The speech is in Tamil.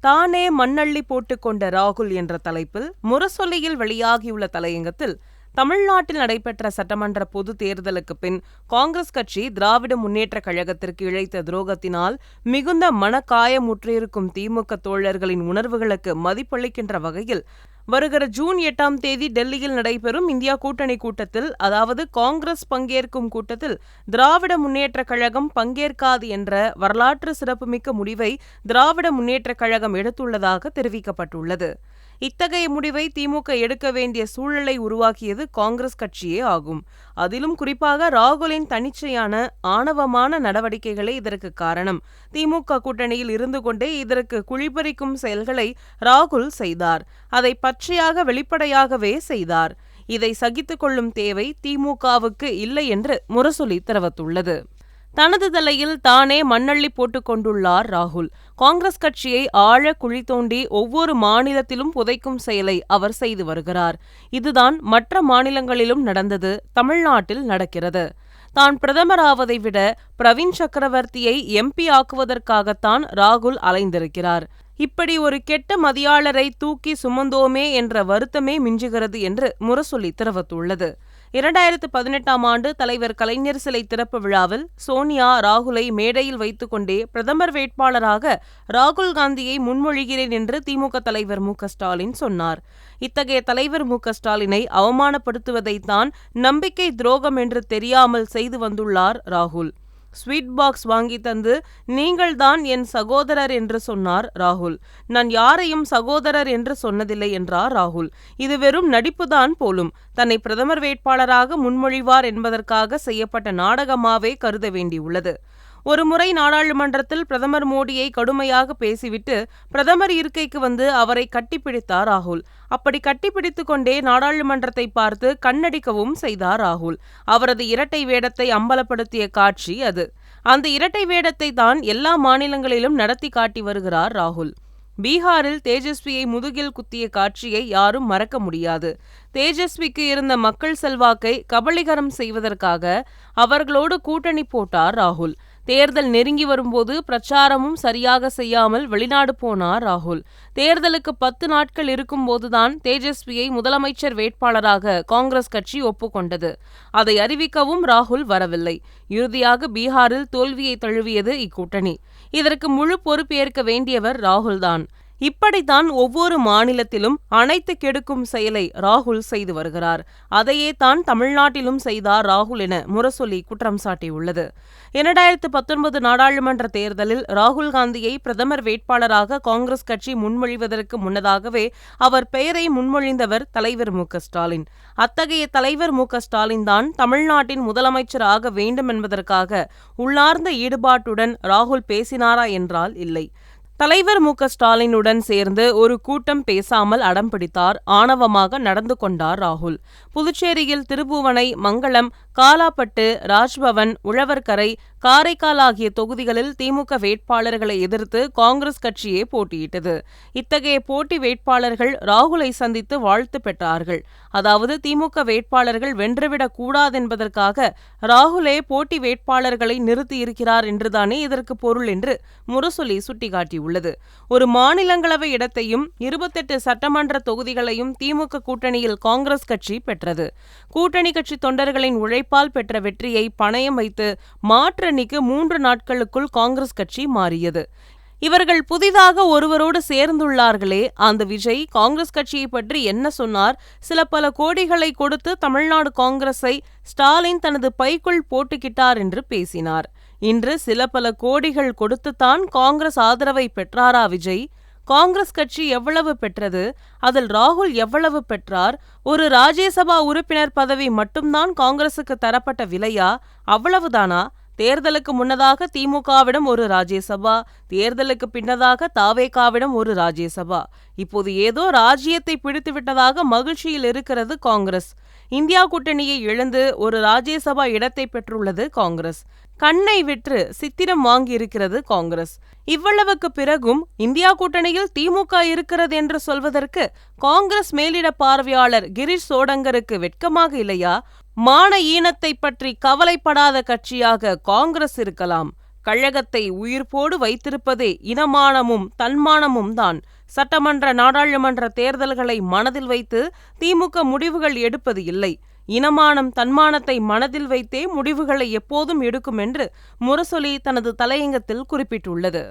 தானே மண்ணள்ளி போட்டுக் கொண்ட ராகுல் என்ற தலைப்பில் முரசொலியில் வெளியாகியுள்ள தலையங்கத்தில், தமிழ்நாட்டில் நடைபெற்ற சட்டமன்ற பொதுத் தேர்தலுக்கு பின் காங்கிரஸ் கட்சி திராவிட முன்னேற்றக் கழகத்திற்கு இழைத்த துரோகத்தினால் மிகுந்த மனக்காயமுற்றிருக்கும் திமுக தோழர்களின் உணர்வுகளுக்கு மதிப்பளிக்கின்ற வகையில் வருகிற ஜூன் 8ஆம் தேதி டெல்லியில் நடைபெறும் இந்தியா கூட்டணி கூட்டத்தில், அதாவது காங்கிரஸ் பங்கேற்கும் கூட்டத்தில் திராவிட முன்னேற்றக் கழகம் பங்கேற்காது என்ற வரலாற்று சிறப்புமிக்க முடிவை திராவிட முன்னேற்றக் கழகம் எடுத்துள்ளதாக தெரிவிக்கப்பட்டுள்ளது. இத்தகைய முடிவை திமுக எடுக்க வேண்டிய சூழலை உருவாக்கியது காங்கிரஸ் கட்சியே ஆகும். அதிலும் குறிப்பாக ராகுலின் தன்னிச்சையான ஆணவமான நடவடிக்கைகளே இதற்கு காரணம். திமுக கூட்டணியில் இருந்து கொண்டே இதற்கு குழிபறிக்கும் செயல்களை ராகுல் செய்தார். அதை பச்சையாக வெளிப்படையாகவே செய்தார். இதை சகித்துக் கொள்ளும் தேவை திமுகவுக்கு இல்லை என்று முரசொலி தெரிவித்துள்ளது. தனது தலையில் தானே மண்ணள்ளி போட்டுக் கொண்டுள்ளார் ராகுல். காங்கிரஸ் கட்சியை ஆழ குழி தோண்டி ஒவ்வொரு மாநிலத்திலும் புதைக்கும் செயலை அவர் செய்து வருகிறார். இதுதான் மற்ற மாநிலங்களிலும் நடந்தது, தமிழ்நாட்டில் நடக்கிறது. தான் பிரதமராவதை விட பிரவீன் சக்கரவர்த்தியை MP ஆக்குவதற்காகத்தான் ராகுல் அலைந்திருக்கிறார். இப்படி ஒரு கெட்ட மதியாளரை தூக்கி சுமந்தோமே என்ற வருத்தமே மிஞ்சுகிறது என்று முரசொலி தெரிவித்துள்ளது. 2018ஆம் ஆண்டு தலைவர் கலைஞர் சிலை திறப்பு விழாவில் சோனியா ராகுலை மேடையில் வைத்துக் கொண்டே பிரதமர் வேட்பாளராக ராகுல் காந்தியை முன்மொழிகிறேன் என்று திமுக தலைவர் மு.க. ஸ்டாலின் சொன்னார். இத்தகைய தலைவர் மு.க. ஸ்டாலினை அவமானப்படுத்துவதைத்தான் நம்பிக்கை துரோகம் என்று தெரியாமல் செய்து வந்துள்ளார் ராகுல். ஸ்வீட் பாக்ஸ் வாங்கி தந்து நீங்கள்தான் என் சகோதரர் என்று சொன்னார் ராகுல். நான் யாரையும் சகோதரர் என்று சொன்னதில்லை என்றார் ராகுல். இது வெறும் நடிப்புதான் போலும். தன்னை பிரதமர் வேட்பாளராக முன்மொழிவார் என்பதற்காக செய்யப்பட்ட நாடகமாவே கருத வேண்டியுள்ளது. ஒருமுறை நாடாளுமன்றத்தில் பிரதமர் மோடியை கடுமையாக பேசிவிட்டு பிரதமர் இருக்கைக்கு வந்து அவரை கட்டிப்பிடித்தார் ராகுல். அப்படி கட்டிப்பிடித்துக் கொண்டே நாடாளுமன்றத்தை பார்த்து கண்ணடிக்கவும் செய்தார் ராகுல். அவரது இரட்டை வேடத்தை அம்பலப்படுத்திய காட்சி அது. அந்த இரட்டை வேடத்தை தான் எல்லா மாநிலங்களிலும் நடத்தி காட்டி வருகிறார் ராகுல். பீகாரில் தேஜஸ்வியை முதுகில் குத்திய காட்சியை யாரும் மறக்க முடியாது. தேஜஸ்விக்கு இருந்த மக்கள் செல்வாக்கை கபளீகரம் செய்வதற்காக அவர்களோடு கூட்டணி போட்டார் ராகுல். தேர்தல் நெருங்கி வரும்போது பிரச்சாரமும் சரியாக செய்யாமல் வெளிநாடு போனார் ராகுல். தேர்தலுக்கு 10 நாட்கள் இருக்கும்போதுதான் தேஜஸ்வியை முதலமைச்சர் வேட்பாளராக காங்கிரஸ் கட்சி ஒப்புக்கொண்டது. அதை அறிவிக்கவும் ராகுல் வரவில்லை. இறுதியாக பீகாரில் தோல்வியை தழுவியது இக்கூட்டணி. இதற்கு முழு பொறுப்பேற்க வேண்டியவர் ராகுல்தான். இப்படித்தான் ஒவ்வொரு மாநிலத்திலும் அனைத்து கெடுக்கும் செயலை ராகுல் செய்து வருகிறார். அதையே தான் தமிழ்நாட்டிலும் செய்தார் ராகுல் என முரசொலி குற்றம் சாட்டியுள்ளது. 2019 நாடாளுமன்ற தேர்தலில் ராகுல் காந்தியை பிரதமர் வேட்பாளராக காங்கிரஸ் கட்சி முன்மொழிவதற்கு முன்னதாகவே அவர் பெயரை முன்மொழிந்தவர் தலைவர் மு.க. ஸ்டாலின். அத்தகைய தலைவர் மு.க. ஸ்டாலின் தான் தமிழ்நாட்டின் முதலமைச்சர் ஆக வேண்டும் என்பதற்காக உள்ளார்ந்த ஈடுபாட்டுடன் ராகுல் பேசினாரா என்றால் இல்லை. தலைவர் மு.க. ஸ்டாலினுடன் சேர்ந்து ஒரு கூட்டம் பேசாமல் அடம் பிடித்தார். ஆணவமாக நடந்து கொண்டார் ராகுல். புதுச்சேரியில் திருபுவனை, மங்களம், காலாப்பட்டு, ராஜ்பவன், உழவர்கரை, காரைக்கால் ஆகிய தொகுதிகளில் திமுக வேட்பாளர்களை எதிர்த்து காங்கிரஸ் கட்சியே போட்டியிட்டது. இத்தகைய போட்டி வேட்பாளர்கள் ராகுலை சந்தித்து வாழ்த்து பெற்றார்கள். அதாவது திமுக வேட்பாளர்கள் வென்றுவிடக் கூடாதென்பதற்காக ராகுலே போட்டி வேட்பாளர்களை நிறுத்தியிருக்கிறார் என்றுதானே இதற்கு பொருள் என்று முரசொலி சுட்டிக்காட்டியுள்ளது. ஒரு மாநிலங்களவை இடத்தையும் 28 சட்டமன்ற தொகுதிகளையும் திமுக கூட்டணியில் காங்கிரஸ் கட்சி பெற்றது. கூட்டணி கட்சி தொண்டர்களின் உழைப்பால் பெற்ற வெற்றியை பணயம் வைத்து மாற்று அணிக்கு 3 நாட்களுக்குள் காங்கிரஸ் கட்சி மாறியது. இவர்கள் புதிதாக ஒருவரோடு சேர்ந்துள்ளார்களே, அந்த விஜய் காங்கிரஸ் கட்சியை பற்றி என்ன சொன்னார்? சில பல கோடிகளை கொடுத்து தமிழ்நாடு காங்கிரஸை ஸ்டாலின் தனது பைக்குள் போட்டுக்கிட்டார் என்று பேசினார். இன்று சில பல கோடிகள் கொடுத்துத்தான் காங்கிரஸ் ஆதரவை பெற்றாரா விஜய்? காங்கிரஸ் கட்சி எவ்வளவு பெற்றது? அதில் ராகுல் எவ்வளவு பெற்றார்? ஒரு ராஜ்யசபா உறுப்பினர் பதவி மட்டும்தான் காங்கிரசுக்கு தரப்பட்ட விலையா? அவ்வளவுதானா? தேர்தலுக்கு முன்னதாக திமுகவிடம் ஒரு ராஜ்யசபா, தேர்தலுக்கு பின்னதாக தாவேகாவிடம் ஒரு ராஜ்யசபா. இப்போது ஏதோ ராஜ்யத்தை பிடித்துவிட்டதாக மகிழ்ச்சியில் இருக்கிறது காங்கிரஸ். இந்தியா கூட்டணியை இழந்து ஒரு ராஜ்யசபா இடத்தை பெற்றுள்ளது காங்கிரஸ். கண்ணை விற்று சித்திரம் வாங்கியிருக்கிறது காங்கிரஸ். இவ்வளவுக்கு பிறகும் இந்தியா கூட்டணியில் திமுக இருக்கிறது என்று சொல்வதற்கு காங்கிரஸ் மேலிட பார்வையாளர் கிரீஷ் சோடங்கருக்கு வெட்கமாக இல்லையா? மான ஈனத்தை பற்றி கவலைப்படாத கட்சியாக காங்கிரஸ் இருக்கலாம். கழகத்தை உயிர்ப்போடு வைத்திருப்பதே இனமானமும் தன்மானமும் தான். சட்டமன்ற, நாடாளுமன்ற தேர்தல்களை மனதில் வைத்து திமுக முடிவுகள் எடுப்பது இல்லை. இனமானம், தன்மானத்தை மனதில் வைத்தே முடிவுகளை எப்போதும் எடுக்கும் என்று முரசொலி தனது தலையங்கத்தில் குறிப்பிட்டுள்ளது.